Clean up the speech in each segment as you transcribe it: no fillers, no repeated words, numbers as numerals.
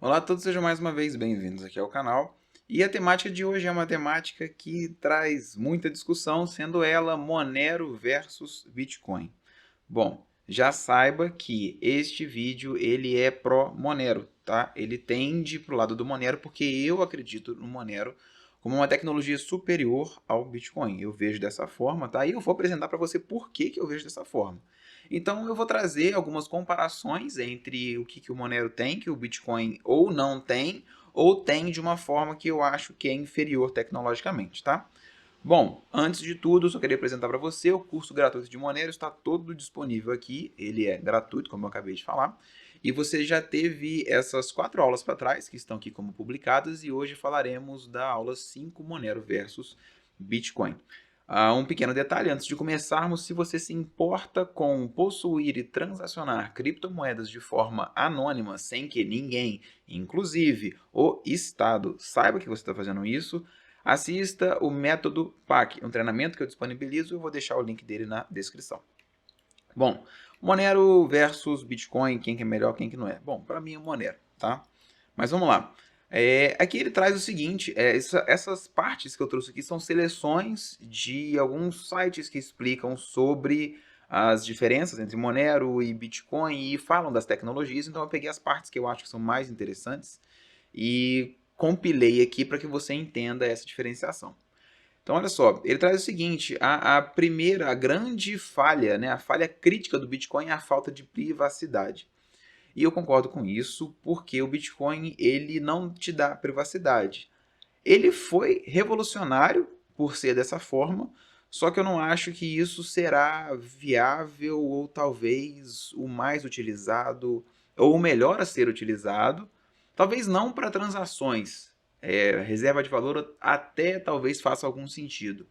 Olá a todos, sejam mais uma vez bem-vindos aqui ao canal. E a temática de hoje é uma temática que traz muita discussão, sendo ela Monero versus Bitcoin. Bom, já saiba que este vídeo ele é pró-Monero, tá? Ele tende para o lado do Monero porque eu acredito no Monero como uma tecnologia superior ao Bitcoin. Eu vejo dessa forma, tá? E eu vou apresentar para você por que eu vejo dessa forma. Então eu vou trazer algumas comparações entre o que o Monero tem, que o Bitcoin ou tem de uma forma que eu acho que é inferior tecnologicamente, tá? Bom, antes de tudo, só queria apresentar para você o curso gratuito de Monero, está todo disponível aqui, ele é gratuito, como eu acabei de falar, e você já teve essas 4 aulas para trás, que estão aqui como publicadas, e hoje falaremos da aula 5 Monero versus Bitcoin. Um pequeno detalhe, antes de começarmos, se você se importa com possuir e transacionar criptomoedas de forma anônima, sem que ninguém, inclusive o Estado, saiba que você está fazendo isso, assista o método PAC, um treinamento que eu disponibilizo, eu vou deixar o link dele na descrição. Bom, Monero versus Bitcoin, quem que é melhor, quem que não é? Bom, para mim é Monero, tá? Mas vamos lá. Aqui ele traz o seguinte, essas partes que eu trouxe aqui são seleções de alguns sites que explicam sobre as diferenças entre Monero e Bitcoin e falam das tecnologias, então eu peguei as partes que eu acho que são mais interessantes e compilei aqui para que você entenda essa diferenciação. Então, olha só, ele traz o seguinte, a grande falha, né, a falha crítica do Bitcoin é a falta de privacidade. E eu concordo com isso, porque o Bitcoin ele não te dá privacidade. Ele foi revolucionário por ser dessa forma, só que eu não acho que isso será viável ou talvez o mais utilizado ou o melhor a ser utilizado. Talvez não para transações. Reserva de valor até talvez faça algum sentido.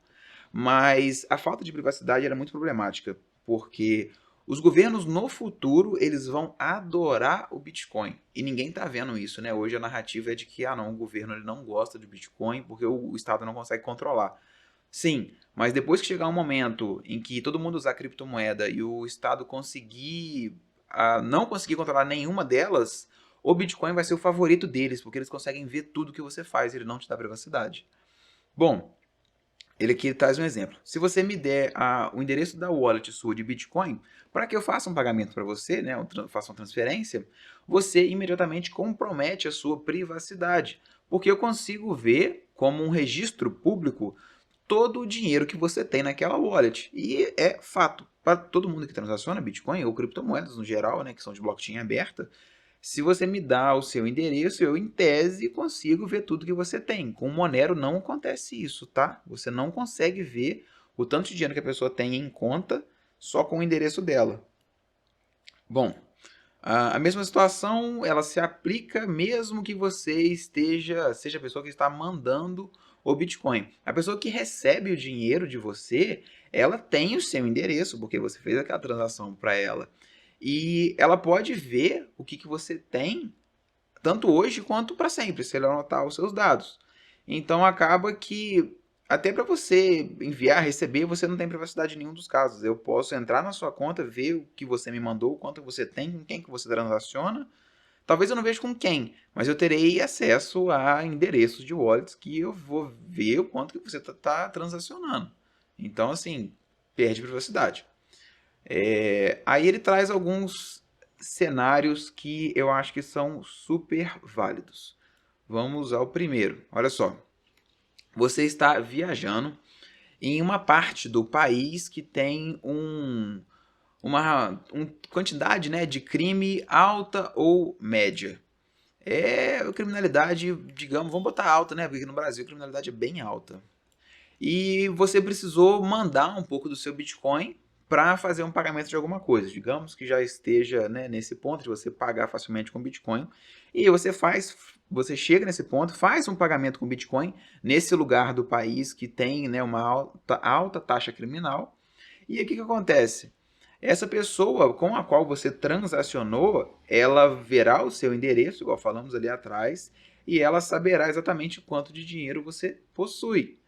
Mas a falta de privacidade era muito problemática, porque os governos no futuro eles vão adorar o Bitcoin. E ninguém está vendo isso, né? Hoje a narrativa é de que não, o governo ele não gosta do Bitcoin porque o Estado não consegue controlar. Sim, mas depois que chegar um momento em que todo mundo usar criptomoeda e o Estado conseguir não conseguir controlar nenhuma delas, o Bitcoin vai ser o favorito deles, porque eles conseguem ver tudo que você faz e ele não te dá privacidade. Bom, ele aqui traz um exemplo. Se você me der o endereço da wallet sua de Bitcoin, para que eu faça um pagamento para você, né, faça uma transferência, você imediatamente compromete a sua privacidade, porque eu consigo ver como um registro público todo o dinheiro que você tem naquela wallet. E é fato, para todo mundo que transaciona Bitcoin ou criptomoedas no geral, né, que são de blockchain aberta, se você me dá o seu endereço, eu, em tese, consigo ver tudo que você tem. Com o Monero não acontece isso, tá? Você não consegue ver o tanto de dinheiro que a pessoa tem em conta só com o endereço dela. Bom, a mesma situação, ela se aplica mesmo que você seja a pessoa que está mandando o Bitcoin. A pessoa que recebe o dinheiro de você, ela tem o seu endereço, porque você fez aquela transação para ela. E ela pode ver o que você tem tanto hoje quanto para sempre, se ele anotar os seus dados. Então acaba que até para você enviar, receber, você não tem privacidade em nenhum dos casos. Eu posso entrar na sua conta, ver o que você me mandou, quanto você tem, com quem que você transaciona. Talvez eu não veja com quem, mas eu terei acesso a endereços de wallets que eu vou ver o quanto que você está transacionando. Então, assim, perde privacidade. Aí ele traz alguns cenários que eu acho que são super válidos. Vamos ao primeiro. Olha só. Você está viajando em uma parte do país que tem uma quantidade, né, de crime alta ou média. É criminalidade, digamos, vamos botar alta, né? Porque aqui no Brasil a criminalidade é bem alta. E você precisou mandar um pouco do seu Bitcoin para fazer um pagamento de alguma coisa. Digamos que já esteja, né, nesse ponto de você pagar facilmente com Bitcoin. E você chega nesse ponto, faz um pagamento com Bitcoin nesse lugar do país que tem, né, uma alta taxa criminal. E aí o que acontece? Essa pessoa com a qual você transacionou, ela verá o seu endereço, igual falamos ali atrás, e ela saberá exatamente quanto de dinheiro você possui.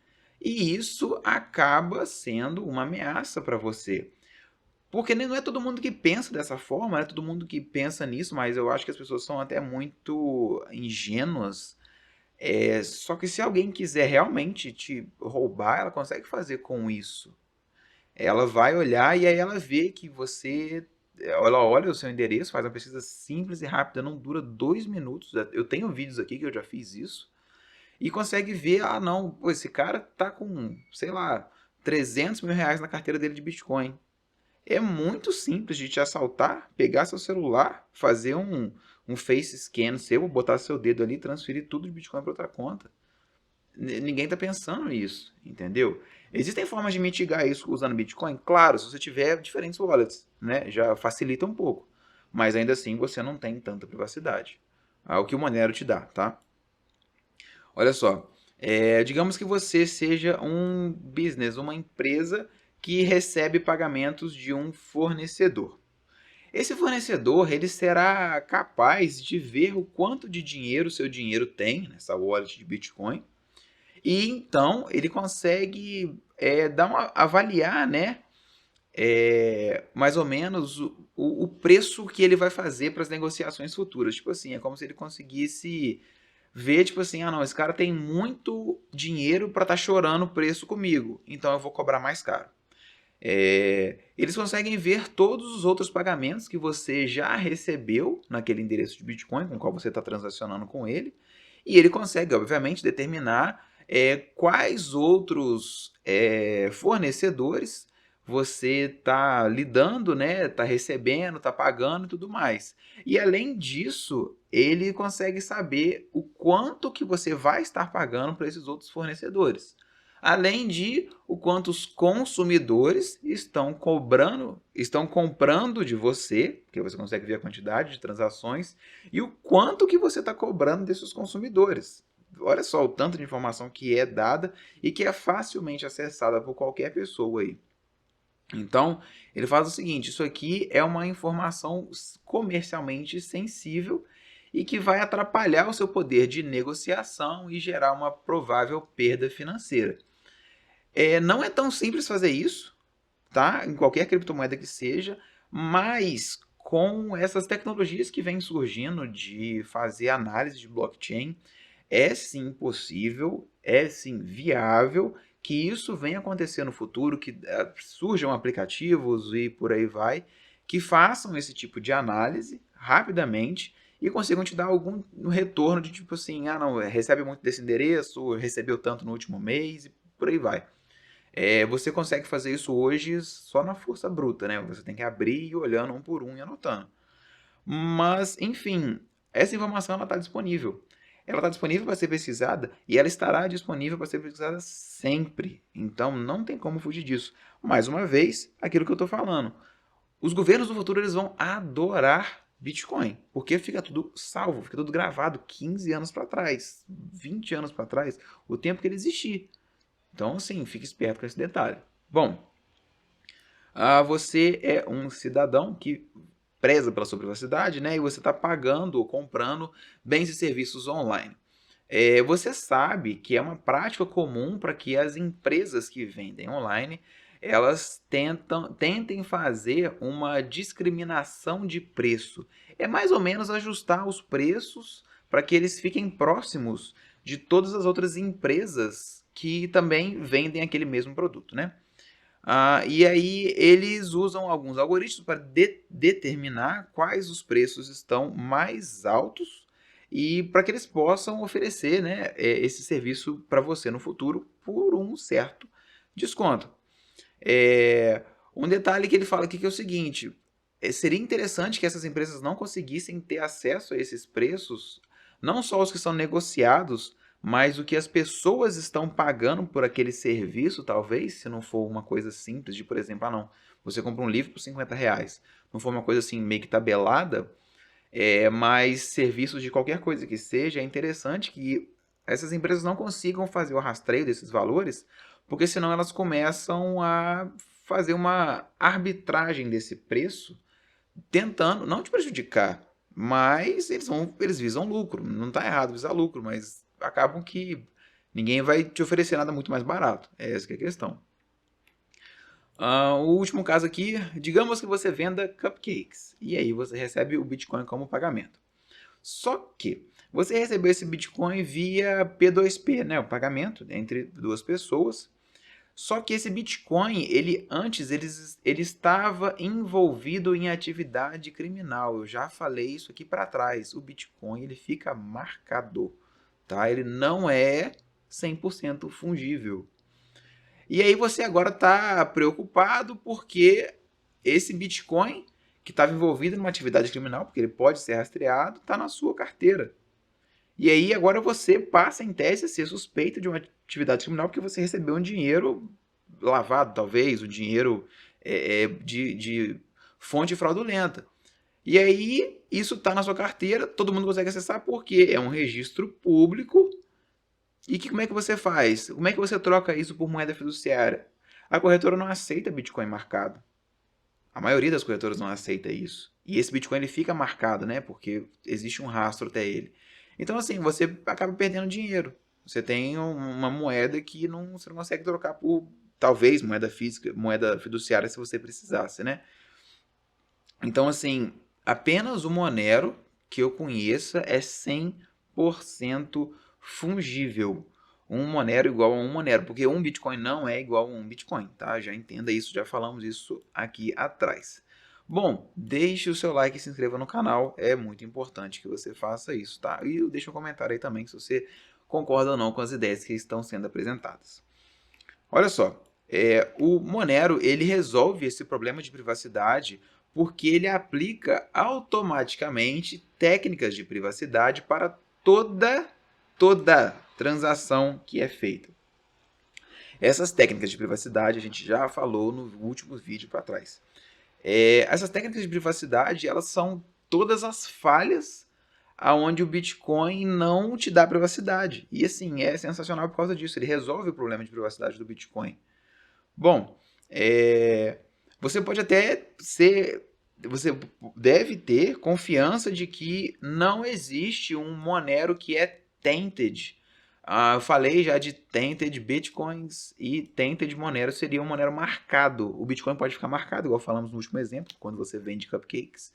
E isso acaba sendo uma ameaça para você. Porque não é todo mundo que pensa dessa forma, não é todo mundo que pensa nisso, mas eu acho que as pessoas são até muito ingênuas. Só que se alguém quiser realmente te roubar, ela consegue fazer com isso. Ela vai olhar e aí ela vê que você. Ela olha o seu endereço, faz uma pesquisa simples e rápida, não dura 2 minutos. Eu tenho vídeos aqui que eu já fiz isso. E consegue ver, ah não, pô, esse cara tá com, sei lá, 300 mil reais na carteira dele de Bitcoin. É muito simples de te assaltar, pegar seu celular, fazer um face scan seu, botar seu dedo ali, transferir tudo de Bitcoin para outra conta. Ninguém está pensando nisso, entendeu? Existem formas de mitigar isso usando Bitcoin? Claro, se você tiver diferentes wallets, né? Já facilita um pouco. Mas ainda assim você não tem tanta privacidade. É o que o Monero te dá, tá? Olha só, digamos que você seja um business, uma empresa que recebe pagamentos de um fornecedor. Esse fornecedor ele será capaz de ver o quanto de dinheiro seu dinheiro tem nessa wallet de Bitcoin e então ele consegue avaliar, né, mais ou menos o preço que ele vai fazer para as negociações futuras. Tipo assim, é como se ele conseguisse ver, tipo assim, ah não, esse cara tem muito dinheiro para estar chorando o preço comigo, então eu vou cobrar mais caro. Eles conseguem ver todos os outros pagamentos que você já recebeu naquele endereço de Bitcoin com o qual você está transacionando com ele, e ele consegue, obviamente, determinar quais outros fornecedores você está lidando, né? Está recebendo, está pagando e tudo mais. E além disso, ele consegue saber o quanto que você vai estar pagando para esses outros fornecedores. Além de o quanto os consumidores estão comprando de você, porque você consegue ver a quantidade de transações, e o quanto que você está cobrando desses consumidores. Olha só o tanto de informação que é dada e que é facilmente acessada por qualquer pessoa aí. Então, ele faz o seguinte, isso aqui é uma informação comercialmente sensível e que vai atrapalhar o seu poder de negociação e gerar uma provável perda financeira. Não é tão simples fazer isso, tá? Em qualquer criptomoeda que seja, mas com essas tecnologias que vêm surgindo de fazer análise de blockchain, é sim possível, é sim viável que isso venha acontecer no futuro, que surjam aplicativos e por aí vai, que façam esse tipo de análise rapidamente e consigam te dar algum retorno de tipo assim, ah não, recebe muito desse endereço, recebeu tanto no último mês e por aí vai. Você consegue fazer isso hoje só na força bruta, né? Você tem que abrir e ir olhando um por um e anotando. Mas, enfim, essa informação está disponível. Ela está disponível para ser pesquisada e ela estará disponível para ser pesquisada sempre. Então, não tem como fugir disso. Mais uma vez, aquilo que eu estou falando. Os governos do futuro eles vão adorar Bitcoin, porque fica tudo salvo, fica tudo gravado 15 anos para trás, 20 anos para trás, o tempo que ele existir. Então, assim, fique esperto com esse detalhe. Bom, você é um cidadão que preza pela sua privacidade, né? E você está pagando ou comprando bens e serviços online. Você sabe que é uma prática comum para que as empresas que vendem online elas tentem fazer uma discriminação de preço. É mais ou menos ajustar os preços para que eles fiquem próximos de todas as outras empresas que também vendem aquele mesmo produto, né? E aí eles usam alguns algoritmos para determinar quais os preços estão mais altos e para que eles possam oferecer, né, esse serviço para você no futuro por um certo desconto. Um detalhe que ele fala aqui que é o seguinte: seria interessante que essas empresas não conseguissem ter acesso a esses preços, não só os que são negociados, mas o que as pessoas estão pagando por aquele serviço, talvez, se não for uma coisa simples, de, por exemplo, não, você compra um livro por R$ 50, não for uma coisa assim meio que tabelada, mas serviços de qualquer coisa que seja, é interessante que essas empresas não consigam fazer o rastreio desses valores, porque senão elas começam a fazer uma arbitragem desse preço, tentando não te prejudicar, mas eles visam lucro. Não está errado visar lucro, mas acabam que ninguém vai te oferecer nada muito mais barato. Essa que é a questão. O último caso aqui, digamos que você venda cupcakes e aí você recebe o Bitcoin como pagamento. Só que você recebeu esse Bitcoin via P2P, né, o pagamento entre duas pessoas. Só que esse Bitcoin, ele estava envolvido em atividade criminal. Eu já falei isso aqui para trás. O Bitcoin ele fica marcado, tá? Ele não é 100% fungível. E aí você agora está preocupado porque esse Bitcoin que estava envolvido numa atividade criminal, porque ele pode ser rastreado, está na sua carteira. E aí agora você passa em tese a ser suspeito de uma atividade criminal porque você recebeu um dinheiro lavado, talvez, um dinheiro de fonte fraudulenta. E aí isso está na sua carteira, todo mundo consegue acessar porque é um registro público. E como é que você faz? Como é que você troca isso por moeda fiduciária? A corretora não aceita Bitcoin marcado. A maioria das corretoras não aceita isso. E esse Bitcoin ele fica marcado, né? Porque existe um rastro até ele. Então, assim, você acaba perdendo dinheiro. Você tem uma moeda que você não consegue trocar por, talvez, moeda física, moeda fiduciária se você precisasse, né? Então, assim, apenas o Monero que eu conheça é 100% fungível. Um Monero igual a um Monero, porque um Bitcoin não é igual a um Bitcoin, tá? Já entenda isso, já falamos isso aqui atrás. Bom, deixe o seu like e se inscreva no canal, é muito importante que você faça isso, tá? E deixa um comentário aí também se você concorda ou não com as ideias que estão sendo apresentadas. Olha só, o Monero ele resolve esse problema de privacidade porque ele aplica automaticamente técnicas de privacidade para toda transação que é feita. Essas técnicas de privacidade a gente já falou no último vídeo para trás. Essas técnicas de privacidade elas são todas as falhas aonde o Bitcoin não te dá privacidade. E assim, é sensacional por causa disso. Ele resolve o problema de privacidade do Bitcoin. Bom, você pode até ser. Você deve ter confiança de que não existe um Monero que é tainted. Eu falei já de tainted bitcoins e tainted Monero seria um Monero marcado. O Bitcoin pode ficar marcado, igual falamos no último exemplo, quando você vende cupcakes.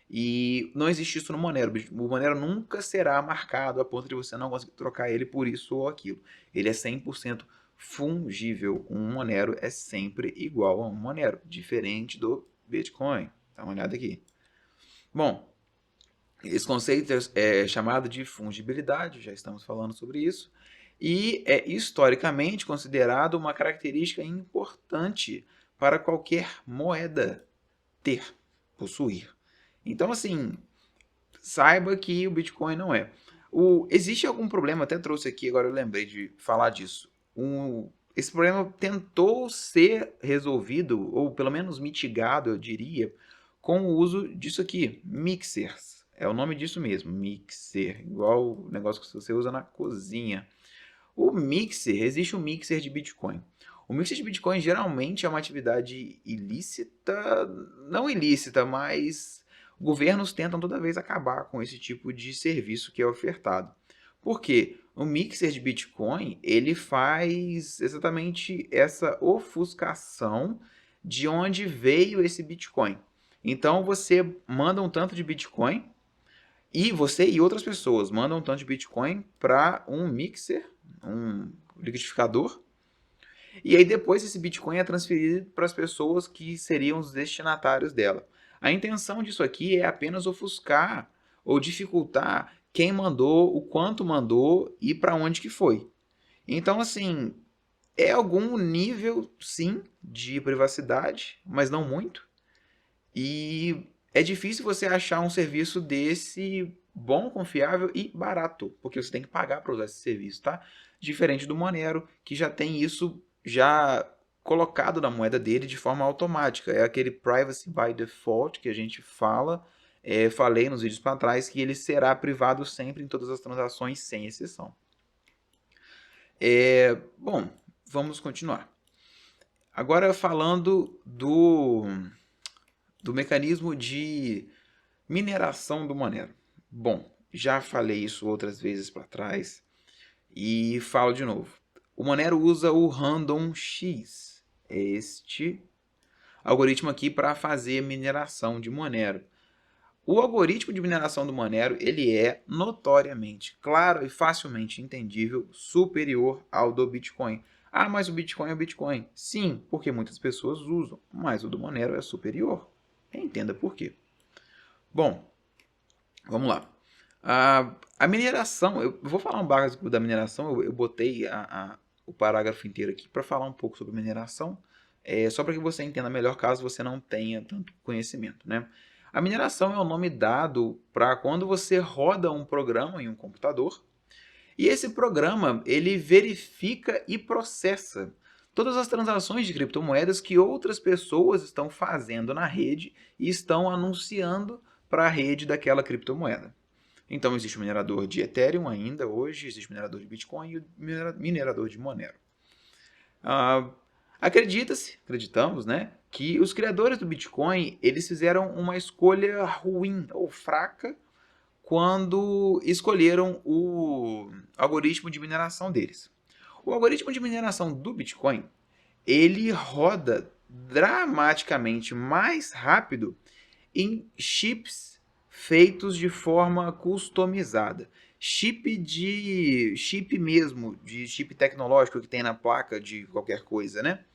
E não existe isso no Monero. O Monero nunca será marcado a ponto de você não conseguir trocar ele por isso ou aquilo. Ele é 100% fungível. Um Monero é sempre igual a um Monero, diferente do Bitcoin. Dá uma olhada aqui. Bom, esse conceito é chamado de fungibilidade, já estamos falando sobre isso, e é historicamente considerado uma característica importante para qualquer moeda ter, possuir. Então, assim, saiba que o Bitcoin não é. Existe algum problema, até trouxe aqui, agora eu lembrei de falar disso. Esse problema tentou ser resolvido, ou pelo menos mitigado, eu diria, com o uso disso aqui, mixers. É o nome disso mesmo, mixer, igual o negócio que você usa na cozinha. O mixer, existe um mixer de Bitcoin. O mixer de Bitcoin geralmente é uma atividade ilícita, não ilícita, mas governos tentam toda vez acabar com esse tipo de serviço que é ofertado. Por quê? O mixer de Bitcoin, ele faz exatamente essa ofuscação de onde veio esse Bitcoin. Então você manda um tanto de Bitcoin e você e outras pessoas mandam um tanto de Bitcoin para um mixer, um liquidificador, e aí depois esse Bitcoin é transferido para as pessoas que seriam os destinatários dela. A intenção disso aqui é apenas ofuscar ou dificultar quem mandou, o quanto mandou e para onde que foi. Então, assim, é algum nível, sim, de privacidade, mas não muito. E é difícil você achar um serviço desse bom, confiável e barato, porque você tem que pagar para usar esse serviço, tá? Diferente do Monero, que já tem isso já colocado na moeda dele de forma automática. É aquele privacy by default que a gente fala. Falei nos vídeos para trás que ele será privado sempre em todas as transações, sem exceção. Bom, vamos continuar. Agora falando do mecanismo de mineração do Monero. Bom, já falei isso outras vezes para trás e falo de novo. O Monero usa o Random X. É este algoritmo aqui para fazer mineração de Monero. O algoritmo de mineração do Monero, ele é notoriamente, claro e facilmente entendível, superior ao do Bitcoin. Ah, mas o Bitcoin é o Bitcoin. Sim, porque muitas pessoas usam, mas o do Monero é superior. Entenda por quê. Bom, vamos lá. A mineração, eu vou falar um básico da mineração, eu botei o parágrafo inteiro aqui para falar um pouco sobre mineração, só para que você entenda melhor caso você não tenha tanto conhecimento, né? A mineração é o nome dado para quando você roda um programa em um computador e esse programa ele verifica e processa todas as transações de criptomoedas que outras pessoas estão fazendo na rede e estão anunciando para a rede daquela criptomoeda. Então existe o minerador de Ethereum ainda hoje, existe o minerador de Bitcoin e o minerador de Monero. Acreditamos, né, que os criadores do Bitcoin eles fizeram uma escolha ruim ou fraca quando escolheram o algoritmo de mineração deles. O algoritmo de mineração do Bitcoin ele roda dramaticamente mais rápido em chips feitos de forma customizada. Chip mesmo, de chip tecnológico que tem na placa de qualquer coisa, né?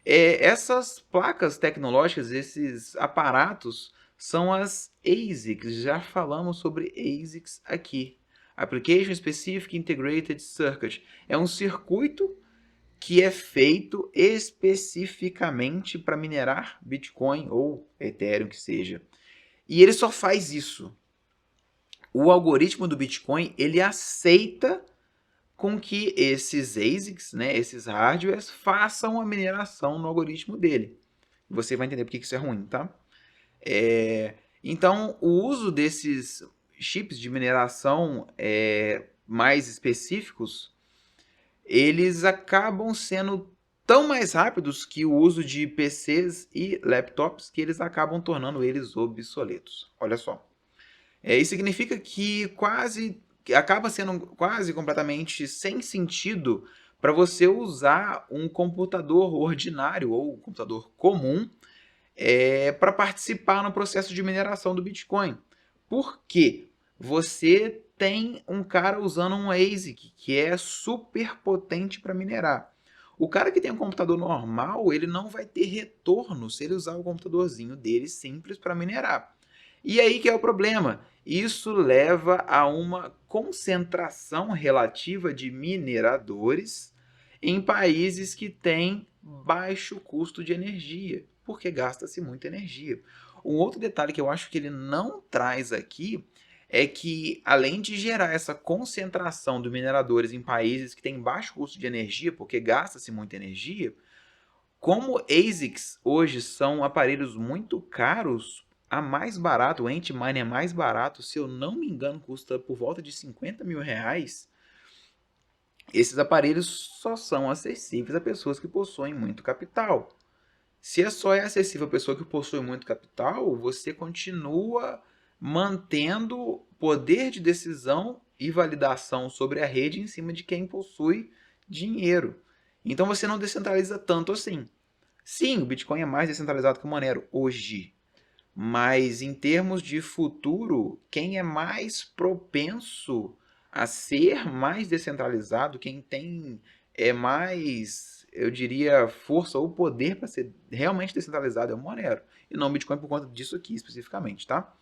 Essas placas tecnológicas, esses aparatos, são as ASICs. Já falamos sobre ASICs aqui. Application Specific Integrated Circuit. É um circuito que é feito especificamente para minerar Bitcoin ou Ethereum que seja. E ele só faz isso. O algoritmo do Bitcoin, ele aceita com que esses ASICs, né, esses hardwares, façam a mineração no algoritmo dele. Você vai entender por que isso é ruim, tá? Então, o uso desses chips de mineração mais específicos, eles acabam sendo tão mais rápidos que o uso de PCs e laptops que eles acabam tornando eles obsoletos. Olha só. Isso significa que acaba sendo quase completamente sem sentido para você usar um computador ordinário ou um computador comum para participar no processo de mineração do Bitcoin. Por quê? Você tem um cara usando um ASIC que é super potente para minerar. O cara que tem um computador normal, ele não vai ter retorno se ele usar o computadorzinho dele simples para minerar. E aí que é o problema. Isso leva a uma concentração relativa de mineradores em países que têm baixo custo de energia, porque gasta-se muita energia. Um outro detalhe que eu acho que ele não traz aqui é que, além de gerar essa concentração de mineradores em países que têm baixo custo de energia, porque gasta-se muita energia, como ASICs hoje são aparelhos muito caros, a mais barato, o Antminer é mais barato, se eu não me engano, custa por volta de 50 mil reais. Esses aparelhos só são acessíveis a pessoas que possuem muito capital. Se só é acessível a pessoa que possui muito capital, você continua mantendo poder de decisão e validação sobre a rede em cima de quem possui dinheiro. Então você não descentraliza tanto assim. Sim, o Bitcoin é mais descentralizado que o Monero hoje. Mas em termos de futuro, quem é mais propenso a ser mais descentralizado, quem tem mais, eu diria, força ou poder para ser realmente descentralizado é o Monero. E não o Bitcoin por conta disso aqui especificamente, tá?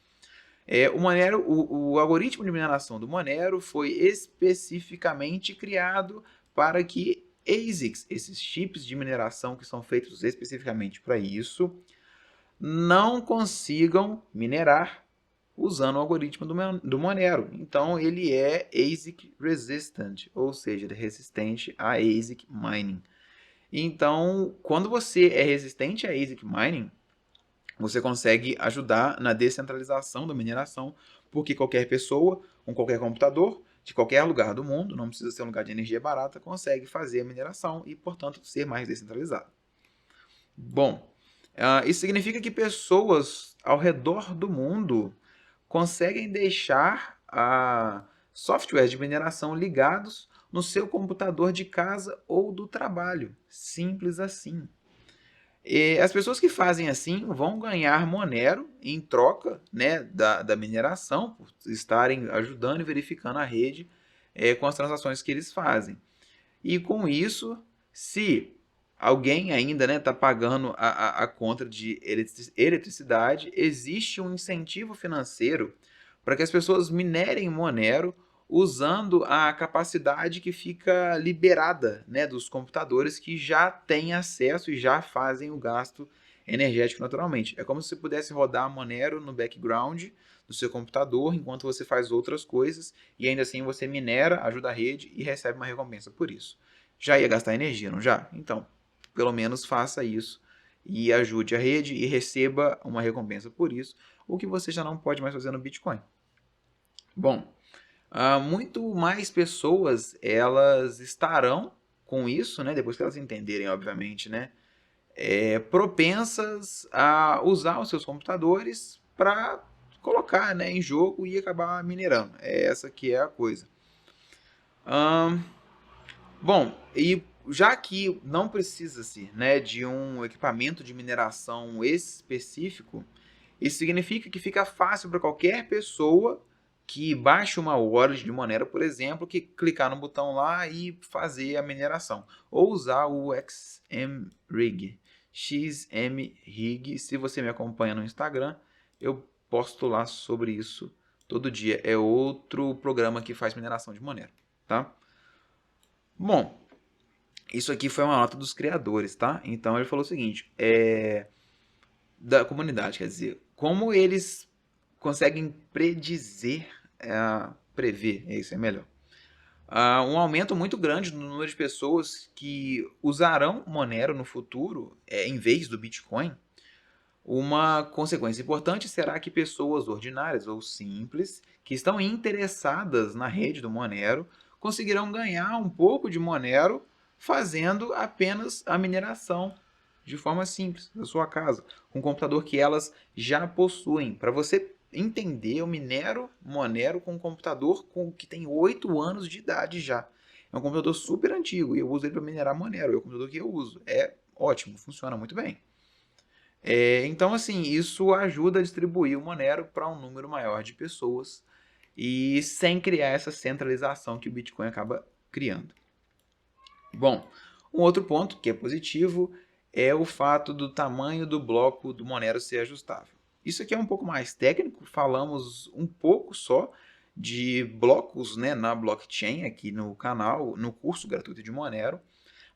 O Monero, o algoritmo de mineração do Monero foi especificamente criado para que ASICs, esses chips de mineração que são feitos especificamente para isso, não consigam minerar usando o algoritmo do Monero. Então ele é ASIC resistant, ou seja, resistente a ASIC mining. Então, quando você é resistente a ASIC mining, você consegue ajudar na descentralização da mineração, porque qualquer pessoa, com qualquer computador, de qualquer lugar do mundo, não precisa ser um lugar de energia barata, consegue fazer a mineração e, portanto, ser mais descentralizado. Bom, isso significa que pessoas ao redor do mundo conseguem deixar softwares de mineração ligados no seu computador de casa ou do trabalho. Simples assim. E as pessoas que fazem assim vão ganhar Monero em troca, né, da mineração, por estarem ajudando e verificando a rede com as transações que eles fazem. E com isso, se alguém ainda está pagando a conta de eletricidade, existe um incentivo financeiro para que as pessoas minerem Monero usando a capacidade que fica liberada, né, dos computadores que já têm acesso e já fazem o gasto energético naturalmente. É como se você pudesse rodar Monero no background do seu computador enquanto você faz outras coisas e ainda assim você minera, ajuda a rede e recebe uma recompensa por isso. Já ia gastar energia, não já? Então, pelo menos faça isso e ajude a rede e receba uma recompensa por isso, o que você já não pode mais fazer no Bitcoin. Bom, muito mais pessoas elas estarão com isso, né? Depois que elas entenderem, obviamente, né? Propensas a usar os seus computadores para colocar, né, em jogo e acabar minerando. Essa que é a coisa. Bom, e já que não precisa-se, né, de um equipamento de mineração específico, isso significa que fica fácil para qualquer pessoa que baixe uma wallet de Monero, por exemplo, que clicar no botão lá e fazer a mineração. Ou usar o XMRig. XMRig, se você me acompanha no Instagram, eu posto lá sobre isso todo dia. É outro programa que faz mineração de Monero, tá? Bom, isso aqui foi uma nota dos criadores, tá? Então ele falou o seguinte, da comunidade, quer dizer, como eles conseguem predizer, prever, isso é melhor, um aumento muito grande no número de pessoas que usarão Monero no futuro, em vez do Bitcoin. Uma consequência importante será que pessoas ordinárias ou simples que estão interessadas na rede do Monero conseguirão ganhar um pouco de Monero fazendo apenas a mineração de forma simples da sua casa, com um computador que elas já possuem. Para você entender, eu minero Monero com um computador que tem 8 anos de idade já. É um computador super antigo e eu uso ele para minerar Monero. É o computador que eu uso. É ótimo, funciona muito bem. Então, assim, isso ajuda a distribuir o Monero para um número maior de pessoas e sem criar essa centralização que o Bitcoin acaba criando. Bom, um outro ponto que é positivo é o fato do tamanho do bloco do Monero ser ajustável. Isso aqui é um pouco mais técnico, falamos um pouco só de blocos, né, na blockchain aqui no canal, no curso gratuito de Monero.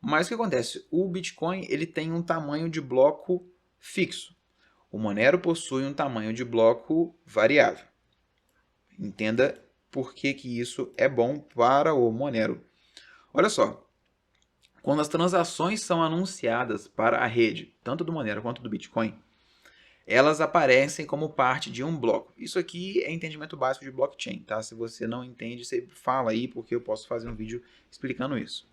Mas o que acontece? O Bitcoin ele tem um tamanho de bloco fixo. O Monero possui um tamanho de bloco variável. Entenda por que isso é bom para o Monero. Olha só, quando as transações são anunciadas para a rede, tanto do Monero quanto do Bitcoin, elas aparecem como parte de um bloco. Isso aqui é entendimento básico de blockchain, tá? Se você não entende, você fala aí, porque eu posso fazer um vídeo explicando isso.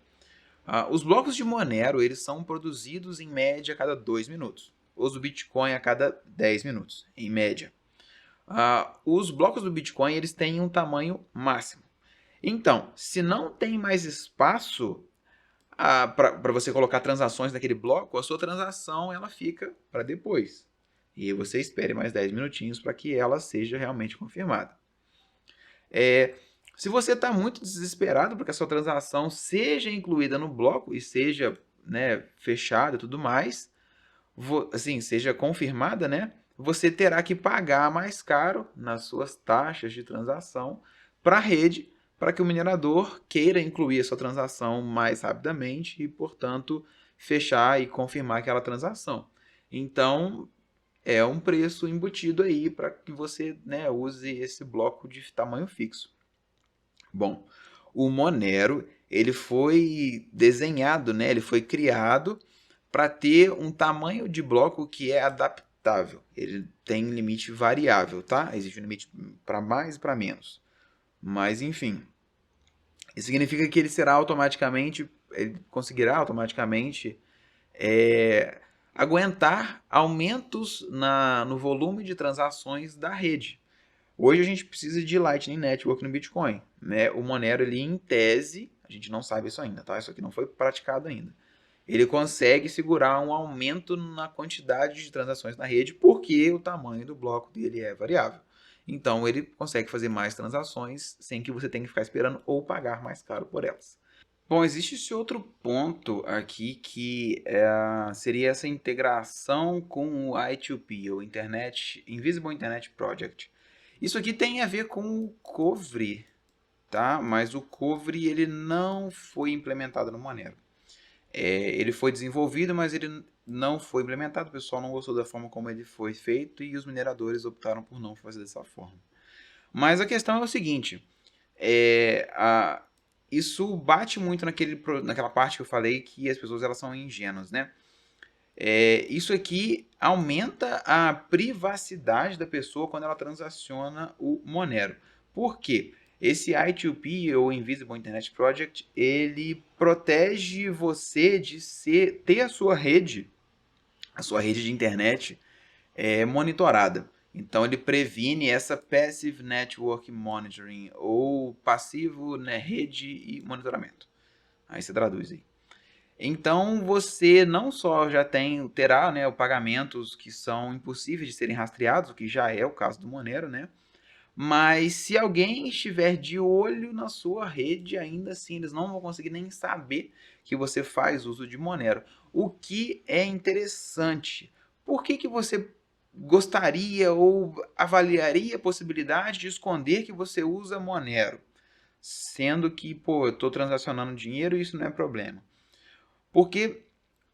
Os blocos de Monero eles são produzidos em média a cada 2 minutos. Os do Bitcoin a cada 10 minutos, em média. Os blocos do Bitcoin eles têm um tamanho máximo. Então, se não tem mais espaço para você colocar transações naquele bloco, a sua transação ela fica para depois. E você espere mais 10 minutinhos para que ela seja realmente confirmada. Se você está muito desesperado para que a sua transação seja incluída no bloco e seja, né, fechada e tudo mais, assim, seja confirmada, né, você terá que pagar mais caro nas suas taxas de transação para a rede, para que o minerador queira incluir a sua transação mais rapidamente e, portanto, fechar e confirmar aquela transação. Então, é um preço embutido aí para que você, né, use esse bloco de tamanho fixo. Bom, o Monero ele foi desenhado, né, ele foi criado para ter um tamanho de bloco que é adaptável. Ele tem limite variável, tá? Existe um limite para mais e para menos. Mas, enfim, isso significa que ele será automaticamente, ele conseguirá automaticamente aguentar aumentos no volume de transações da rede. Hoje a gente precisa de Lightning Network no Bitcoin, né? O Monero, ele em tese, a gente não sabe isso ainda, tá? Isso aqui não foi praticado ainda. ele consegue segurar um aumento na quantidade de transações na rede porque o tamanho do bloco dele é variável. Então ele consegue fazer mais transações sem que você tenha que ficar esperando ou pagar mais caro por elas. Bom, existe esse outro ponto aqui que seria essa integração com o I2P, o Invisible Internet Project. Isso aqui tem a ver com o Kovri, tá? Mas o Kovri ele não foi implementado no Monero. Ele foi desenvolvido, mas ele não foi implementado. O pessoal não gostou da forma como ele foi feito e os mineradores optaram por não fazer dessa forma. Mas a questão é o seguinte: isso bate muito naquela parte que eu falei que as pessoas elas são ingênuas, né? Isso aqui aumenta a privacidade da pessoa quando ela transaciona o Monero. Por quê? Esse I2P, ou Invisible Internet Project, ele protege você de ter a sua rede de internet monitorada. Então ele previne essa Passive Network Monitoring, ou passivo, né, rede e monitoramento. Aí você traduz aí. Então você não só terá, né, pagamentos que são impossíveis de serem rastreados, o que já é o caso do Monero, né? Mas se alguém estiver de olho na sua rede, ainda assim eles não vão conseguir nem saber que você faz uso de Monero. O que é interessante. Por que você gostaria ou avaliaria a possibilidade de esconder que você usa Monero? Sendo que, pô, eu estou transacionando dinheiro e isso não é problema. Porque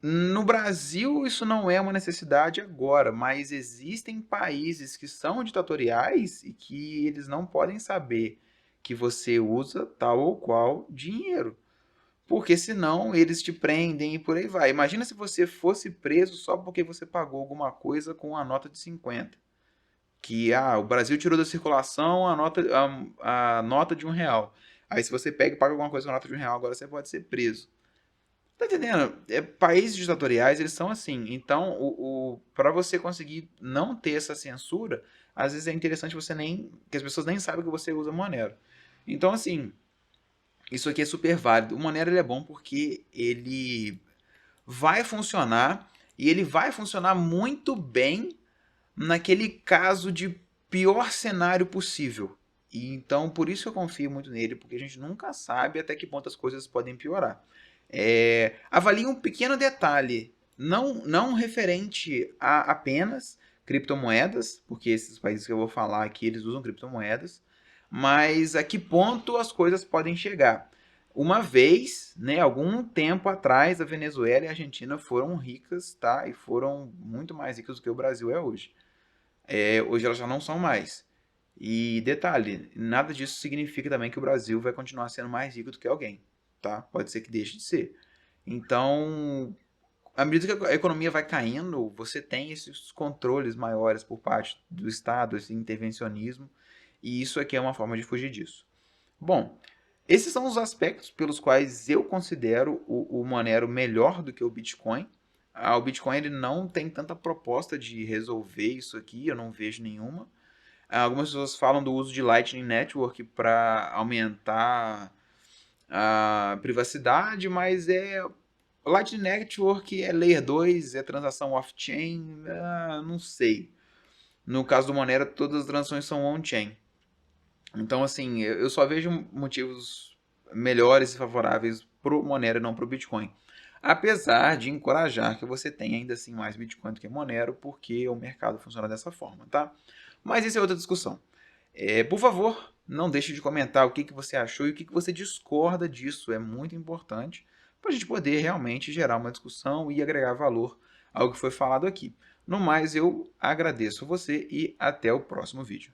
no Brasil isso não é uma necessidade agora, mas existem países que são ditatoriais e que eles não podem saber que você usa tal ou qual dinheiro. Porque senão eles te prendem e por aí vai. Imagina se você fosse preso só porque você pagou alguma coisa com a nota de 50. Que o Brasil tirou da circulação a nota de R$ 1. Aí se você pega e paga alguma coisa com a nota de R$ 1, agora você pode ser preso. Tá entendendo? Países ditatoriais, eles são assim. Então, para você conseguir não ter essa censura, às vezes é interessante que as pessoas nem sabem que você usa Monero. Então, assim, isso aqui é super válido. O Monero ele é bom porque ele vai funcionar e ele vai funcionar muito bem naquele caso de pior cenário possível. E então, por isso eu confio muito nele, porque a gente nunca sabe até que ponto as coisas podem piorar. Avalie um pequeno detalhe, não referente a apenas criptomoedas, porque esses países que eu vou falar aqui, eles usam criptomoedas, mas a que ponto as coisas podem chegar. Uma vez, né, algum tempo atrás, a Venezuela e a Argentina foram ricas, tá? E foram muito mais ricas do que o Brasil é hoje. Hoje elas já não são mais. E detalhe, nada disso significa também que o Brasil vai continuar sendo mais rico do que alguém, tá? Pode ser que deixe de ser. Então, à medida que a economia vai caindo, você tem esses controles maiores por parte do Estado, esse intervencionismo, e isso aqui é uma forma de fugir disso. Bom, esses são os aspectos pelos quais eu considero o Monero melhor do que o Bitcoin. O Bitcoin ele não tem tanta proposta de resolver isso aqui, eu não vejo nenhuma. Algumas pessoas falam do uso de Lightning Network para aumentar a privacidade, mas Lightning Network é Layer 2, é transação off-chain, não sei. No caso do Monero, todas as transações são on-chain. Então, assim, eu só vejo motivos melhores e favoráveis para o Monero e não para o Bitcoin. Apesar de encorajar que você tenha ainda assim mais Bitcoin do que Monero, porque o mercado funciona dessa forma, tá? Mas isso é outra discussão. Por favor, não deixe de comentar o que você achou e o que você discorda disso. É muito importante para a gente poder realmente gerar uma discussão e agregar valor ao que foi falado aqui. No mais, eu agradeço você e até o próximo vídeo.